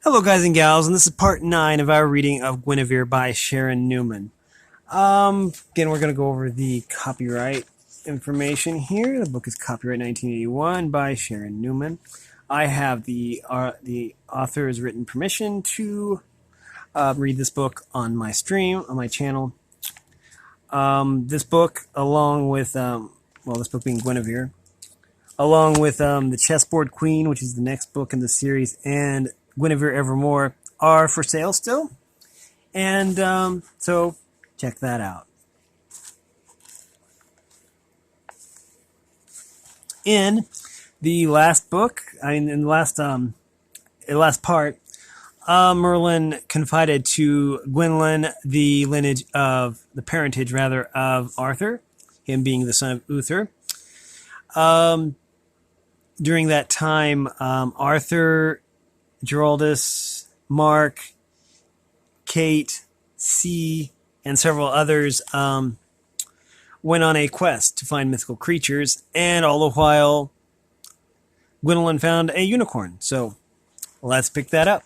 Hello, guys and gals, and this is part 9 of our reading of Guinevere by Sharan Newman. Again, we're going to go over the copyright information here. The book is copyright 1981 by Sharan Newman. I have the author's written permission to read this book on my stream, on my channel. This book, along with, this book being Guinevere, along with the Chessboard Queen, which is the next book in the series, and Guinevere Evermore, are for sale still. And so check that out. In the last book, in the last part, Merlin confided to Gwynlyn the parentage of Arthur, him being the son of Uther. During that time, Arthur, Geraldus, Mark, Kate, C, and several others went on a quest to find mythical creatures, and all the while, Gwynlyn found a unicorn. So let's pick that up.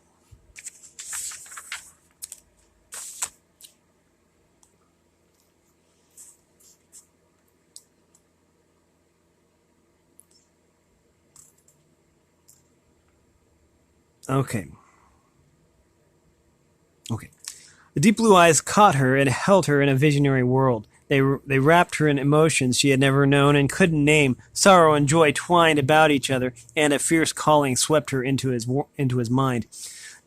Okay. The deep blue eyes caught her and held her in a visionary world. They wrapped her in emotions she had never known and couldn't name. Sorrow and joy twined about each other, and a fierce calling swept her into his mind.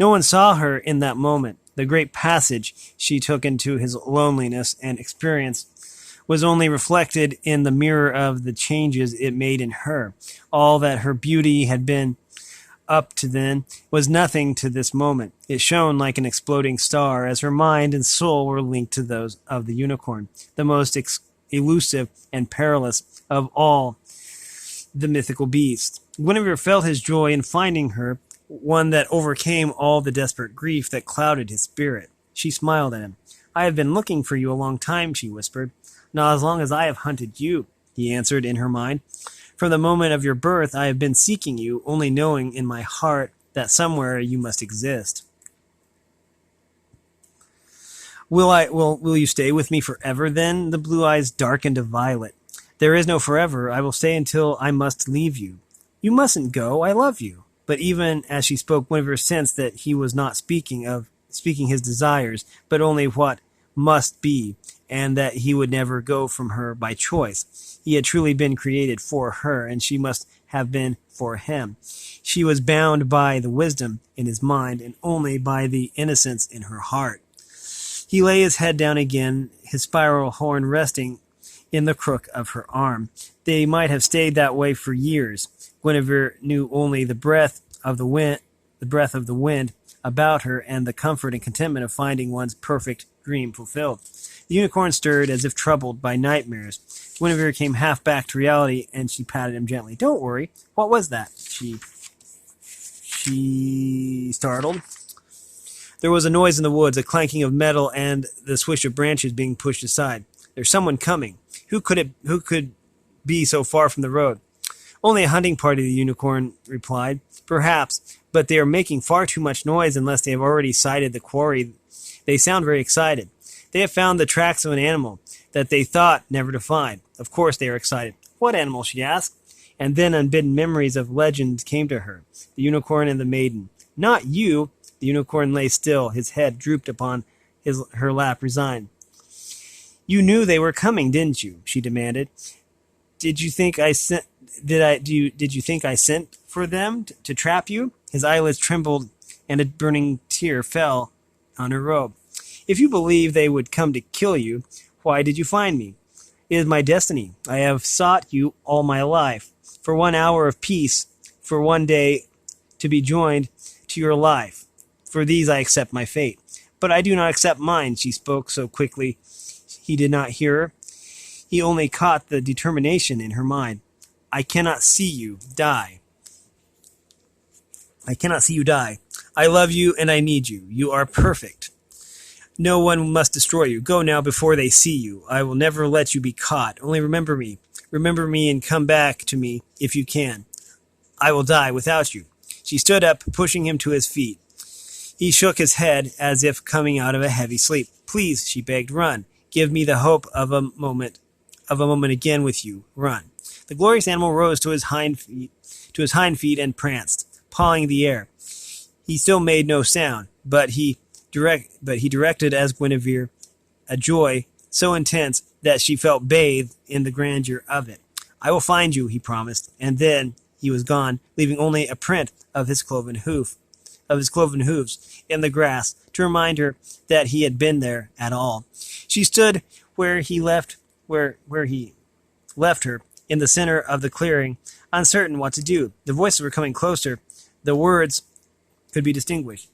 No one saw her in that moment. The great passage she took into his loneliness and experience was only reflected in the mirror of the changes it made in her. All that her beauty had been up to then was nothing to this moment. It shone like an exploding star, as her mind and soul were linked to those of the unicorn, the most elusive and perilous of all the mythical beasts. Guinevere felt his joy in finding her, one that overcame all the desperate grief that clouded his spirit. She smiled at him. "I have been looking for you a long time," she whispered. "Not as long as I have hunted you," he answered in her mind. "From the moment of your birth, I have been seeking you, only knowing in my heart that somewhere you must exist." Will you stay with me forever then?" The blue eyes darkened to violet. "There is no forever. I will stay until I must leave you." "You mustn't go. I love you." But even as she spoke, Guinevere sensed that he was not speaking his desires, but only what must be, and that he would never go from her by choice. He had truly been created for her, and she must have been for him. She was bound by the wisdom in his mind, and only by the innocence in her heart. He lay his head down again, his spiral horn resting in the crook of her arm. They might have stayed that way for years. Guinevere knew only the breath of the wind about her, and the comfort and contentment of finding one's perfect dream fulfilled. The unicorn stirred as if troubled by nightmares. Guinevere came half back to reality, and she patted him gently. "Don't worry. What was that?" She startled. There was a noise in the woods, a clanking of metal, and the swish of branches being pushed aside. "There's someone coming. Who could be so far from the road?" "Only a hunting party," the unicorn replied. "Perhaps, but they are making far too much noise unless they have already sighted the quarry. They sound very excited. They have found the tracks of an animal that they thought never to find. Of course they are excited." "What animal?" she asked. And then unbidden memories of legends came to her. The unicorn and the maiden. "Not you." The unicorn lay still, his head drooped upon her lap, resigned. "You knew they were coming, didn't you?" she demanded. Did you think I sent for them to trap you?" His eyelids trembled, and a burning tear fell on her robe. "If you believe they would come to kill you, why did you find me? It is my destiny. I have sought you all my life, for 1 hour of peace, for one day to be joined to your life. For these I accept my fate. But I do not accept mine." She spoke so quickly he did not hear her. He only caught the determination in her mind. "I cannot see you die. I cannot see you die. I love you and I need you. You are perfect. No one must destroy you. Go now before they see you. I will never let you be caught. Only remember me. Remember me and come back to me if you can. I will die without you." She stood up, pushing him to his feet. He shook his head as if coming out of a heavy sleep. Please, she begged, run. Give me the hope of a moment again with you. Run. The glorious animal rose to his hind feet and pranced, pawing the air. He still made no sound, but he directed as Guinevere, a joy so intense that she felt bathed in the grandeur of it. I will find you, he promised, and then he was gone, leaving only a print of his cloven hooves in the grass to remind her that he had been there at all. She stood where he left her in the center of the clearing, uncertain what to do. The voices were coming closer. The words could be distinguished.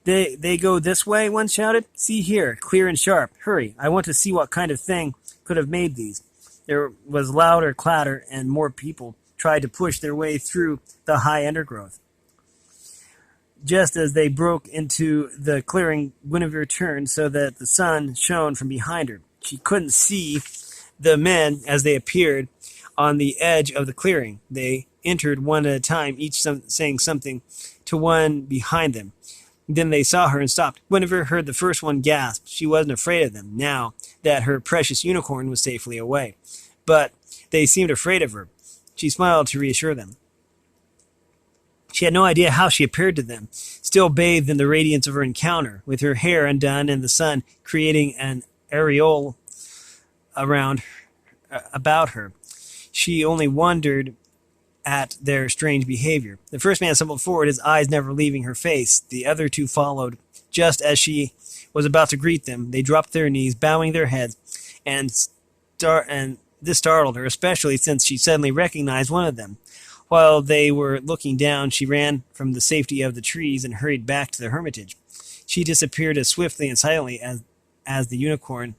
They go this way, one shouted. See here, clear and sharp. Hurry, I want to see what kind of thing could have made these. There was louder clatter, and more people tried to push their way through the high undergrowth. Just as they broke into the clearing, Guinevere turned so that the sun shone from behind her. She couldn't see the men as they appeared on the edge of the clearing. They entered one at a time, each saying something to one behind them. Then they saw her and stopped. Guinevere heard the first one gasp. She wasn't afraid of them, now that her precious unicorn was safely away. But they seemed afraid of her. She smiled to reassure them. She had no idea how she appeared to them, still bathed in the radiance of her encounter, with her hair undone and the sun creating an aureole about her. She only wondered at their strange behavior. The first man stumbled forward, his eyes never leaving her face. The other two followed. Just as she was about to greet them, they dropped their knees, bowing their heads, and this startled her, especially since she suddenly recognized one of them. While they were looking down, she ran from the safety of the trees and hurried back to the hermitage. She disappeared as swiftly and silently as the unicorn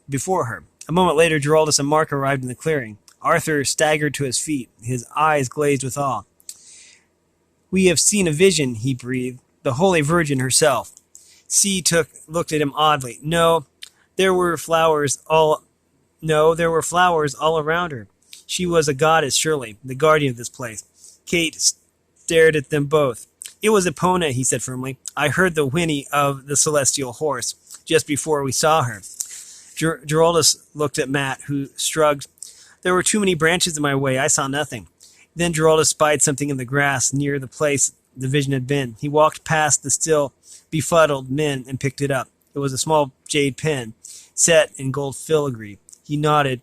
before her. A moment later, Giraldus and Mark arrived in the clearing. Arthur staggered to his feet, his eyes glazed with awe. We have seen a vision, he breathed. The Holy Virgin herself. Looked at him oddly. No, there were flowers all around her. She was a goddess, surely, the guardian of this place. Kate stared at them both. It was Epona, he said firmly. I heard the whinny of the celestial horse just before we saw her. Giraldus looked at Matt, who shrugged. There were too many branches in my way. I saw nothing. Then Giraldus spied something in the grass near the place the vision had been. He walked past the still befuddled men and picked it up. It was a small jade pen, set in gold filigree. He nodded.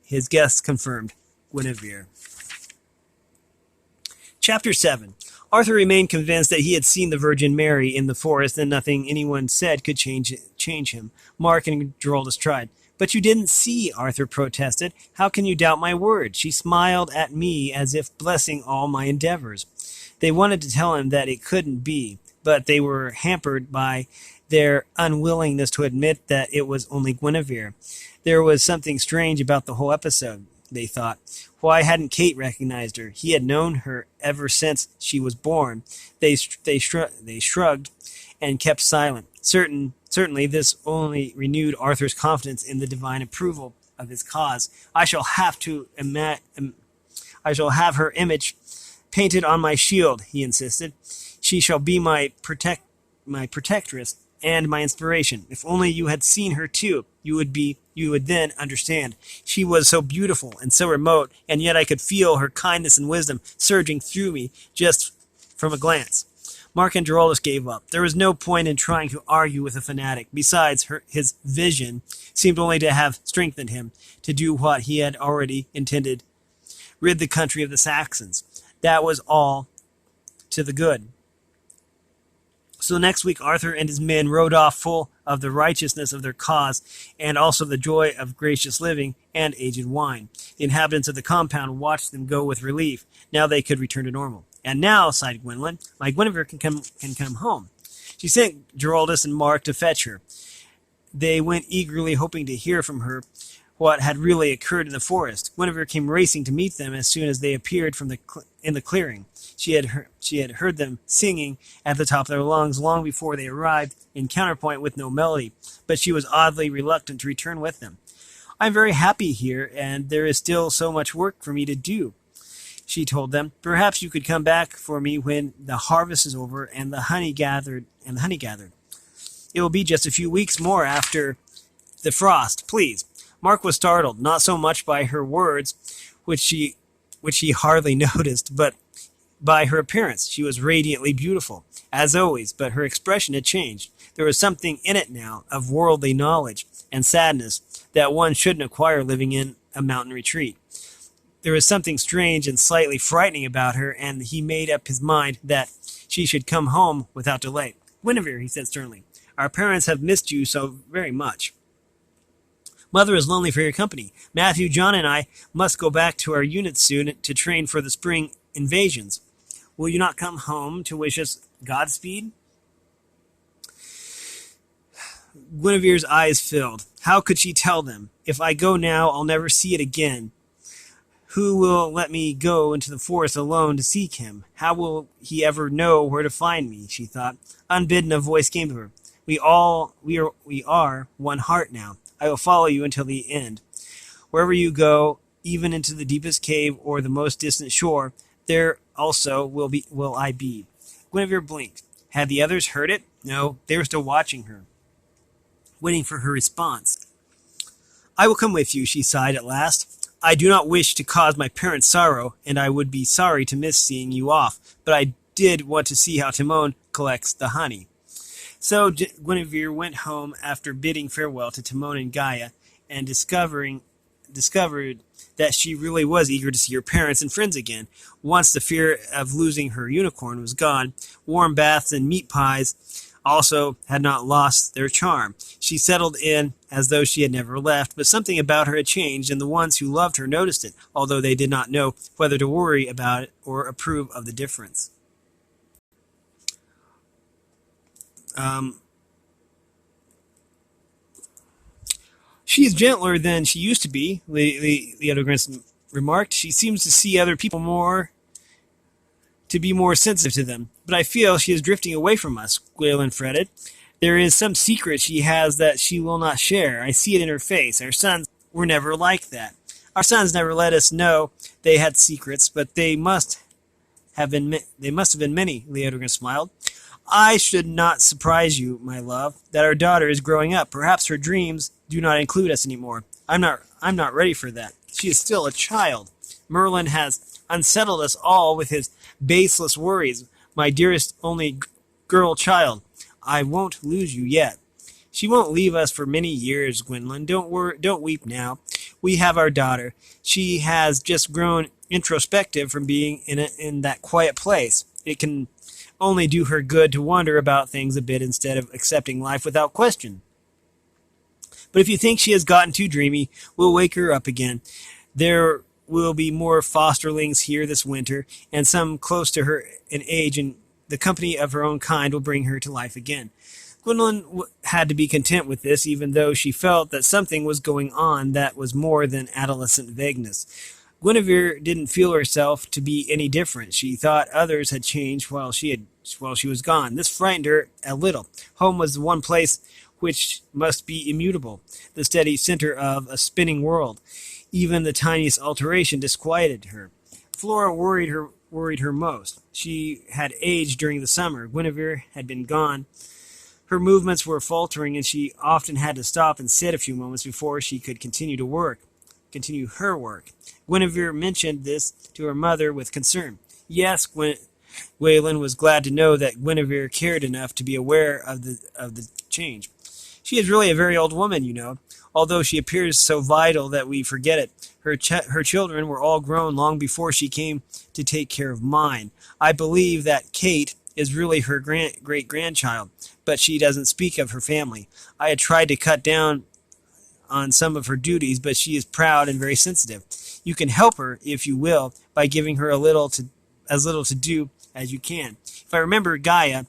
His guess confirmed. Guinevere. Chapter 7. Arthur remained convinced that he had seen the Virgin Mary in the forest, and nothing anyone said could change him. Mark and Giraldus tried. But you didn't see, Arthur protested. How can you doubt my word? She smiled at me as if blessing all my endeavors. They wanted to tell him that it couldn't be, but they were hampered by their unwillingness to admit that it was only Guinevere. There was something strange about the whole episode, they thought. Why hadn't Kate recognized her? He had known her ever since she was born. They shrugged and kept silent. Certainly this only renewed Arthur's confidence in the divine approval of his cause. I shall have her image painted on my shield, he insisted. She shall be my protectress and my inspiration. If only you had seen her too, you would then understand. She was so beautiful and so remote, and yet I could feel her kindness and wisdom surging through me just from a glance. Mark and Giraldus gave up. There was no point in trying to argue with a fanatic. Besides, his vision seemed only to have strengthened him to do what he had already intended, rid the country of the Saxons. That was all to the good. So next week, Arthur and his men rode off full of the righteousness of their cause and also the joy of gracious living and aged wine. The inhabitants of the compound watched them go with relief. Now they could return to normal. And now, sighed Gwendolyn, my Guinevere can come home. She sent Giraldus and Mark to fetch her. They went eagerly, hoping to hear from her what had really occurred in the forest. Guinevere came racing to meet them as soon as they appeared in the clearing. She had heard them singing at the top of their lungs long before they arrived in counterpoint with no melody, but she was oddly reluctant to return with them. I'm very happy here, and there is still so much work for me to do. she told them. Perhaps you could come back for me when the harvest is over and the honey gathered. It will be just a few weeks more after the frost, please. Mark was startled, not so much by her words, which he hardly noticed, but by her appearance. She was radiantly beautiful, as always, but her expression had changed. There was something in it now of worldly knowledge and sadness that one shouldn't acquire living in a mountain retreat. There was something strange and slightly frightening about her, and he made up his mind that she should come home without delay. Guinevere, he said sternly, our parents have missed you so very much. Mother is lonely for your company. Matthew, John, and I must go back to our units soon to train for the spring invasions. Will you not come home to wish us Godspeed? Guinevere's eyes filled. How could she tell them? If I go now, I'll never see it again. Who will let me go into the forest alone to seek him? How will he ever know where to find me? She thought. Unbidden, a voice came to her. We are one heart now. I will follow you until the end. Wherever you go, even into the deepest cave or the most distant shore, there also will I be. Guinevere blinked. Had the others heard it? No, they were still watching her, waiting for her response. I will come with you, she sighed at last. I do not wish to cause my parents sorrow, and I would be sorry to miss seeing you off, but I did want to see how Timon collects the honey. So Guinevere went home after bidding farewell to Timon and Gaia, and discovered that she really was eager to see her parents and friends again. Once the fear of losing her unicorn was gone, warm baths and meat pies also had not lost their charm. She settled in as though she had never left, but something about her had changed, and the ones who loved her noticed it, although they did not know whether to worry about it or approve of the difference. She is gentler than she used to be, Lady Leodogranson remarked. She seems to see other people to be more sensitive to them. But I feel she is drifting away from us, Gwaelin fretted. There is some secret she has that she will not share. I see it in her face. Our sons were never like that. Our sons never let us know they had secrets, but they must have been many, Leodogran smiled. I should not surprise you, my love, that our daughter is growing up. Perhaps her dreams do not include us anymore. I'm not ready for that. She is still a child. Merlin has unsettled us all with his baseless worries. My dearest only girl child, I won't lose you yet. She won't leave us for many years, Gwendolyn. Don't weep now. We have our daughter. She has just grown introspective from being in that quiet place. It can only do her good to wonder about things a bit instead of accepting life without question. But if you think she has gotten too dreamy, we'll wake her up again. There will be more fosterlings here this winter, and some close to her in age, and the company of her own kind will bring her to life again. Gwendolyn had to be content with this, even though she felt that something was going on that was more than adolescent vagueness. Guinevere didn't feel herself to be any different. She thought others had changed while she was gone. This frightened her a little. Home was the one place which must be immutable, the steady center of a spinning world. Even the tiniest alteration disquieted her. Flora worried her most. She had aged during the summer. Guinevere had been gone. Her movements were faltering, and she often had to stop and sit a few moments before she could continue her work. Guinevere mentioned this to her mother with concern. Yes, Gwaelin was glad to know that Guinevere cared enough to be aware of the change. She is really a very old woman, you know, although she appears so vital that we forget it. Her children were all grown long before she came to take care of mine. I believe that Kate is really her great-grandchild, but she doesn't speak of her family. I had tried to cut down on some of her duties, but she is proud and very sensitive. You can help her, if you will, by giving her as little to do as you can. If I remember Gaia,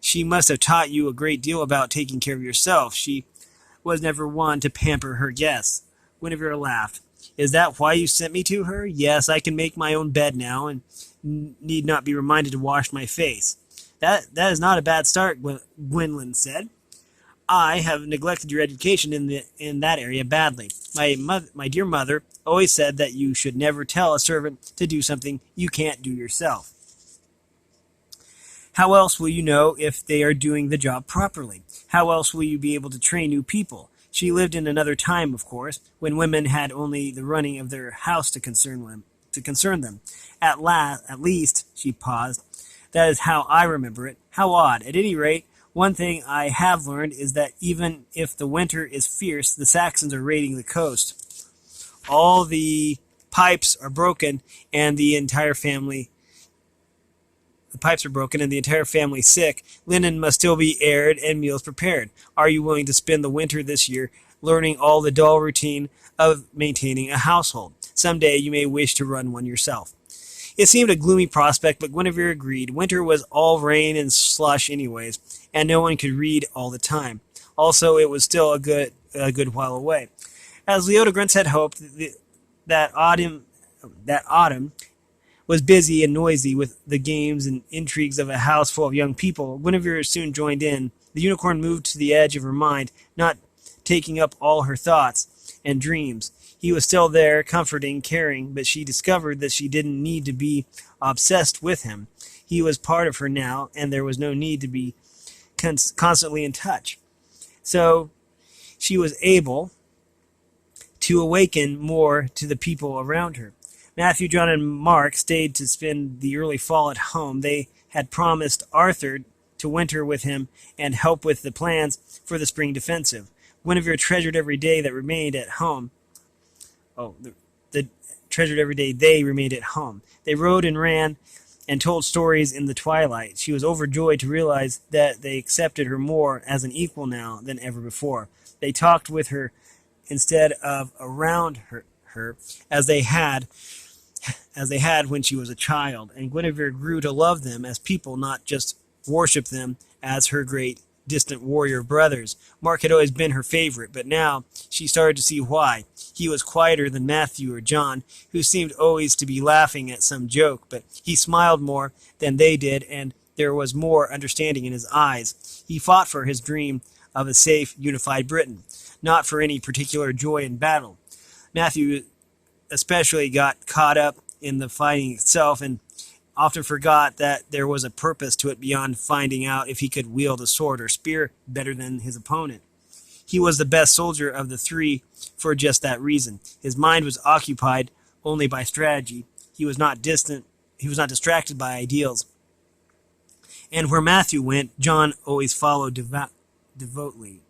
she must have taught you a great deal about taking care of yourself. She was never one to pamper her guests. Guinevere laughed. Is that why you sent me to her? Yes, I can make my own bed now, and need not be reminded to wash my face. That is not a bad start, Gwendolyn said. I have neglected your education in that area badly. My dear mother always said that you should never tell a servant to do something you can't do yourself. How else will you know if they are doing the job properly? How else will you be able to train new people? She lived in another time, of course, when women had only the running of their house to concern them. At least, she paused. That is how I remember it. How odd. At any rate, one thing I have learned is that even if the winter is fierce, the Saxons are raiding the coast. All the pipes are broken and the entire family sick. Linen must still be aired and meals prepared. Are you willing to spend the winter this year learning all the dull routine of maintaining a household? Someday you may wish to run one yourself. It seemed a gloomy prospect, but Guinevere agreed. Winter was all rain and slush anyways, and no one could read all the time. Also, it was still a good while away. As Leodegrance had hoped, that autumn was busy and noisy with the games and intrigues of a house full of young people. Guinevere soon joined in. The unicorn moved to the edge of her mind, not taking up all her thoughts and dreams. He was still there, comforting, caring, but she discovered that she didn't need to be obsessed with him. He was part of her now, and there was no need to be constantly in touch. So she was able to awaken more to the people around her. Matthew, John, and Mark stayed to spend the early fall at home. They had promised Arthur to winter with him and help with the plans for the spring defensive. Guinevere treasured every day that remained at home. Treasured every day they remained at home. They rode and ran and told stories in the twilight. She was overjoyed to realize that they accepted her more as an equal now than ever before. They talked with her instead of around her as they had when she was a child, and Guinevere grew to love them as people, not just worship them as her great distant warrior brothers. Mark had always been her favorite, but now she started to see why. He was quieter than Matthew or John, who seemed always to be laughing at some joke, but he smiled more than they did, and there was more understanding in his eyes. He fought for his dream of a safe, unified Britain, not for any particular joy in battle. Matthew especially got caught up in the fighting itself and often forgot that there was a purpose to it beyond finding out if he could wield a sword or spear better than his opponent. He was the best soldier of the three for just that reason. His mind was occupied only by strategy. He was not distracted by ideals. And where Matthew went, John always followed devotedly.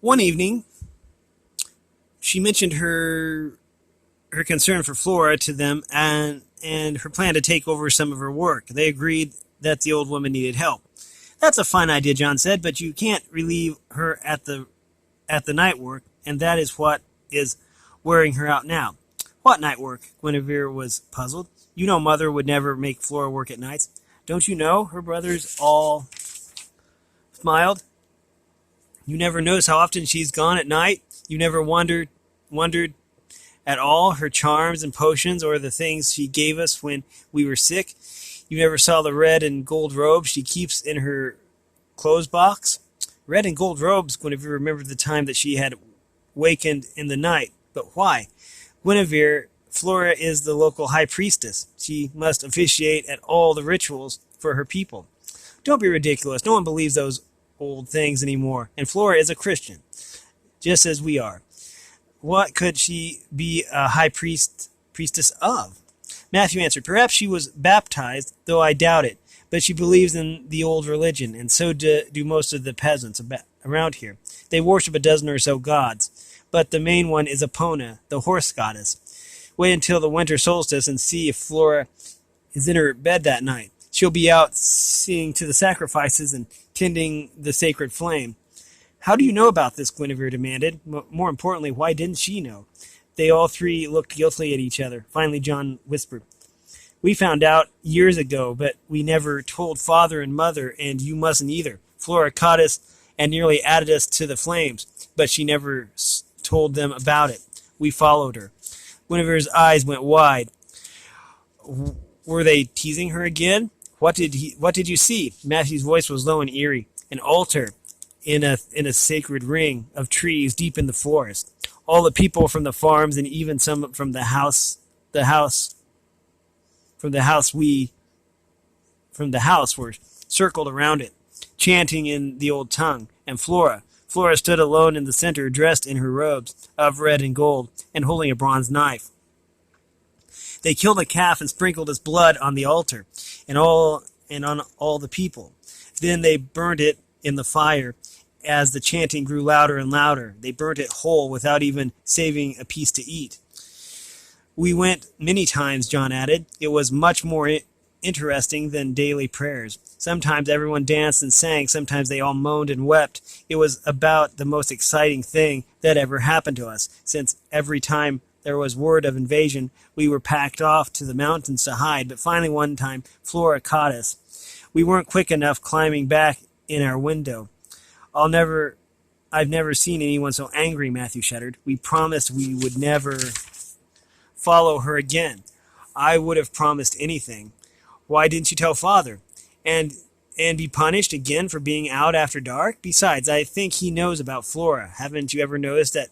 One evening, she mentioned her concern for Flora to them and her plan to take over some of her work. They agreed that the old woman needed help. That's a fine idea, John said, but you can't relieve her at the night work, and that is what is wearing her out now. What night work? Guinevere was puzzled. You know Mother would never make Flora work at nights. Don't you know? Her brothers all smiled. You never notice how often she's gone at night? You never wondered at all her charms and potions or the things she gave us when we were sick? You never saw the red and gold robes she keeps in her clothes box? Red and gold robes, Guinevere remembered the time that she had wakened in the night. But why? Guinevere, Flora is the local high priestess. She must officiate at all the rituals for her people. Don't be ridiculous. No one believes those old things anymore. And Flora is a Christian, just as we are. What could she be a high priestess of? Matthew answered, perhaps she was baptized, though I doubt it, but she believes in the old religion, and so do most of the peasants around here. They worship a dozen or so gods, but the main one is Epona, the horse goddess. Wait until the winter solstice and see if Flora is in her bed that night. She'll be out seeing to the sacrifices and tending the sacred flame. How do you know about this? Guinevere demanded. More importantly, why didn't she know? They all three looked guiltily at each other. Finally, John whispered, we found out years ago, but we never told Father and Mother, and you mustn't either. Flora caught us and nearly added us to the flames, but she never told them about it. We followed her. Guinevere's eyes went wide. Were they teasing her again? What did you see? Matthew's voice was low and eerie. An altar in a sacred ring of trees deep in the forest. All the people from the farms and even some from the house, from the house we, from the house were circled around it, chanting in the old tongue. And Flora stood alone in the center, dressed in her robes of red and gold, and holding a bronze knife. They killed a calf and sprinkled its blood on the altar, and on all the people. Then they burned it in the fire. As the chanting grew louder and louder, they burnt it whole without even saving a piece to eat. We went many times, John added. It was much more interesting than daily prayers. Sometimes everyone danced and sang, sometimes they all moaned and wept. It was about the most exciting thing that ever happened to us, since every time there was word of invasion, we were packed off to the mountains to hide. But finally one time, Flora caught us. We weren't quick enough climbing back in our window. I've never seen anyone so angry, Matthew shuddered. We promised we would never follow her again. I would have promised anything. Why didn't you tell Father? And be punished again for being out after dark? Besides, I think he knows about Flora. Haven't you ever noticed that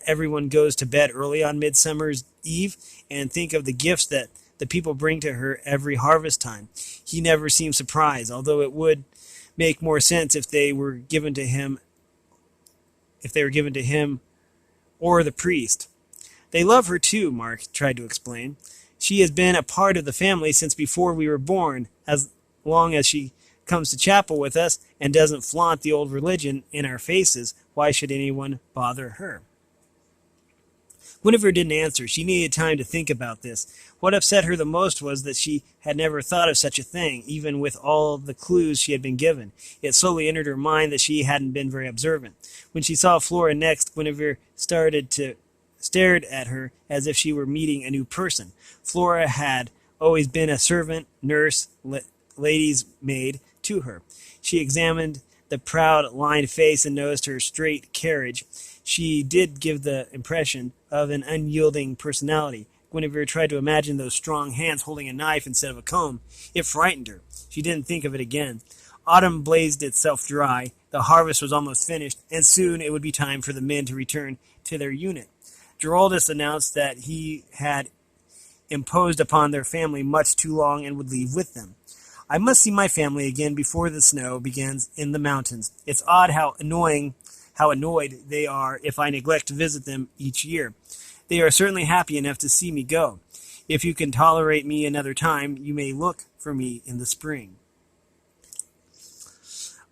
everyone goes to bed early on Midsummer's Eve? And think of the gifts that the people bring to her every harvest time. He never seems surprised, although it would make more sense if they were given to him or the priest. They love her too, Mark tried to explain. She has been a part of the family since before we were born, as long as she comes to chapel with us and doesn't flaunt the old religion in our faces. Why should anyone bother her? Guinevere didn't answer. She needed time to think about this. What upset her the most was that she had never thought of such a thing, even with all the clues she had been given. It slowly entered her mind that she hadn't been very observant. When she saw Flora next, Guinevere stared at her as if she were meeting a new person. Flora had always been a servant, nurse, lady's maid to her. She examined the proud, lined face and noticed her straight carriage. She did give the impression of an unyielding personality. Guinevere tried to imagine those strong hands holding a knife instead of a comb. It frightened her. She didn't think of it again. Autumn blazed itself dry. The harvest was almost finished, and soon it would be time for the men to return to their unit. Giraldus announced that he had imposed upon their family much too long and would leave with them. I must see my family again before the snow begins in the mountains. It's odd how annoyed they are if I neglect to visit them each year. They are certainly happy enough to see me go. If you can tolerate me another time, you may look for me in the spring.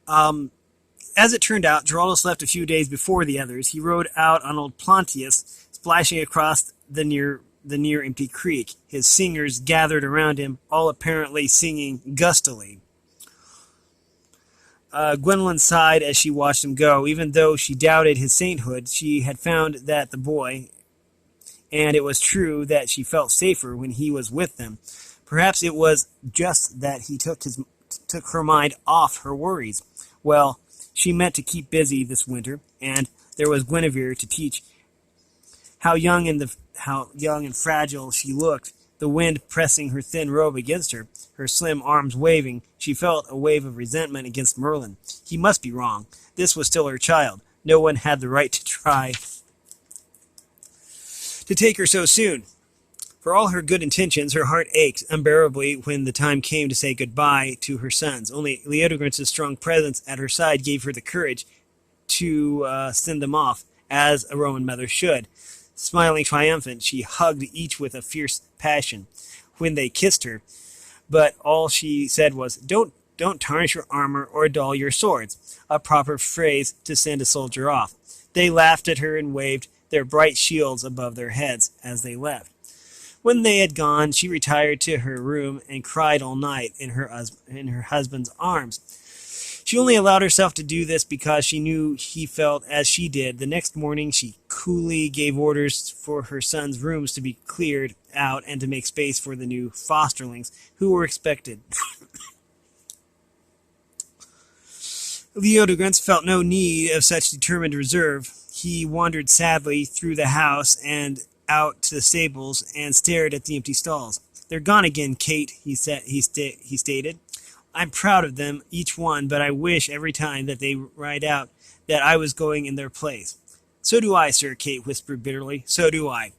As it turned out, Giraldus left a few days before the others. He rode out on old Pontius, splashing across the near empty creek. His singers gathered around him, all apparently singing gustily. Gwendolyn sighed as she watched him go. Even though she doubted his sainthood, she had found that the boy, and it was true that she felt safer when he was with them. Perhaps it was just that he took her mind off her worries. Well, she meant to keep busy this winter, and there was Guinevere to teach. How young and fragile she looked, the wind pressing her thin robe against her, her slim arms waving. She felt a wave of resentment against Merlin. He must be wrong. This was still her child. No one had the right to try to take her so soon. For all her good intentions, her heart ached unbearably when the time came to say goodbye to her sons. Only Leodegrance' strong presence at her side gave her the courage to send them off, as a Roman mother should. Smiling triumphant, she hugged each with a fierce passion when they kissed her, but all she said was, Don't tarnish your armor or dull your swords, a proper phrase to send a soldier off. They laughed at her and waved their bright shields above their heads as they left. When they had gone, she retired to her room and cried all night in her husband's arms. She only allowed herself to do this because she knew he felt as she did. The next morning she coolly gave orders for her son's rooms to be cleared out and to make space for the new fosterlings who were expected. Leodegrance felt no need of such determined reserve. He wandered sadly through the house and out to the stables and stared at the empty stalls. "They're gone again, Kate," he stated. "I'm proud of them, each one, but I wish every time that they ride out that I was going in their place." So do I, sir, Kate whispered bitterly. So do I.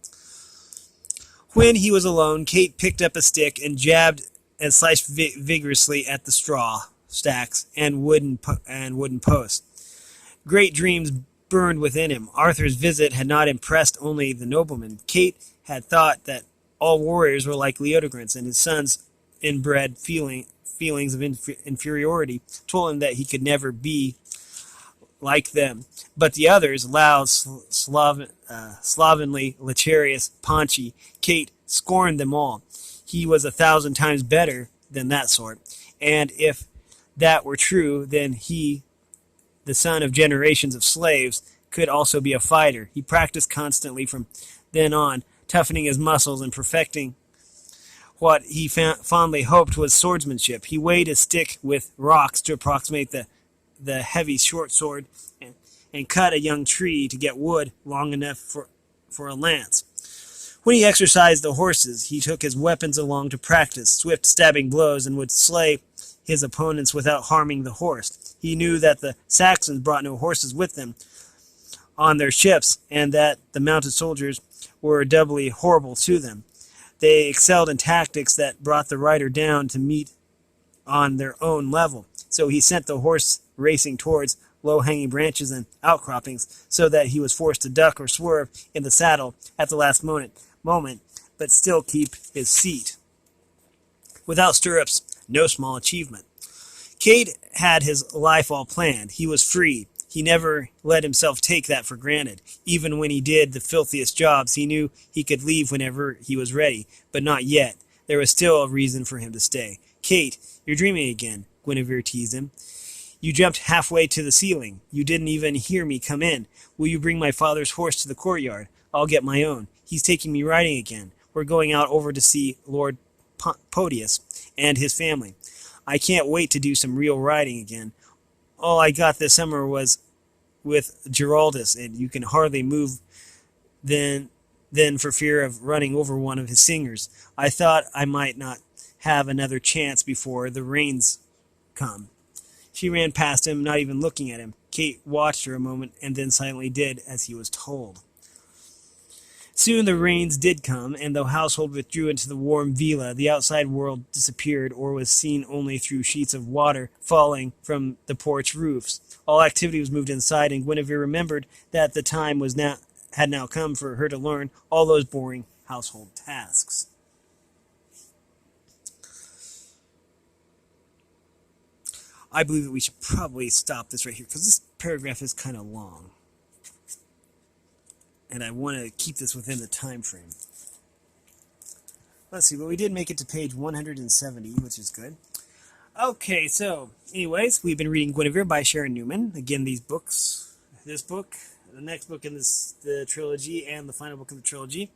When he was alone, Kate picked up a stick and jabbed and sliced vigorously at the straw stacks and wooden posts. Great dreams burned within him. Arthur's visit had not impressed only the nobleman. Kate had thought that all warriors were like Leodegrance, and his son's inbred feelings of inferiority told him that he could never be like them. But the others, loud, slovenly, lecherous, paunchy, Kate scorned them all. He was 1,000 times better than that sort. And if that were true, then he, the son of generations of slaves, could also be a fighter. He practiced constantly from then on, toughening his muscles and perfecting what he fondly hoped was swordsmanship. He weighed his stick with rocks to approximate the heavy short sword and cut a young tree to get wood long enough for a lance. When he exercised the horses, he took his weapons along to practice swift stabbing blows and would slay his opponents without harming the horse. He knew that the Saxons brought no horses with them on their ships, and that the mounted soldiers were doubly horrible to them. They excelled in tactics that brought the rider down to meet on their own level. So he sent the horse racing towards low-hanging branches and outcroppings, so that he was forced to duck or swerve in the saddle at the last moment, but still keep his seat. Without stirrups, no small achievement. Cade had his life all planned. He was free. He never let himself take that for granted. Even when he did the filthiest jobs, he knew he could leave whenever he was ready, but not yet. There was still a reason for him to stay. Kate, you're dreaming again, Guinevere teased him. You jumped halfway to the ceiling. You didn't even hear me come in. Will you bring my father's horse to the courtyard? I'll get my own. He's taking me riding again. We're going out over to see Lord Podius and his family. I can't wait to do some real riding again. All I got this summer was with Giraldus, and you can hardly move then for fear of running over one of his singers. I thought I might not have another chance before the rains come. She ran past him, not even looking at him. Kate watched her a moment and then silently did as he was told. Soon the rains did come, and the household withdrew into the warm villa. The outside world disappeared, or was seen only through sheets of water falling from the porch roofs. All activity was moved inside, and Guinevere remembered that the time had now come for her to learn all those boring household tasks. I believe that we should probably stop this right here, because this paragraph is kind of long. And I want to keep this within the time frame. Let's see, but we did make it to page 170, which is good. Okay, so, anyways, we've been reading Guinevere by Sharan Newman. Again, these books, this book, the next book in the trilogy, and the final book of the trilogy,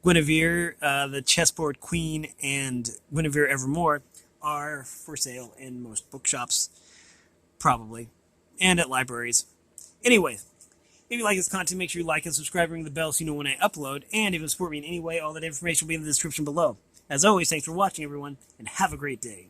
Guinevere, the Chessboard Queen, and Guinevere Evermore, are for sale in most bookshops, probably, and at libraries. Anyway, if you like this content, make sure you like and subscribe, ring the bell so you know when I upload, and if you support me in any way, all that information will be in the description below. As always, thanks for watching, everyone, and have a great day.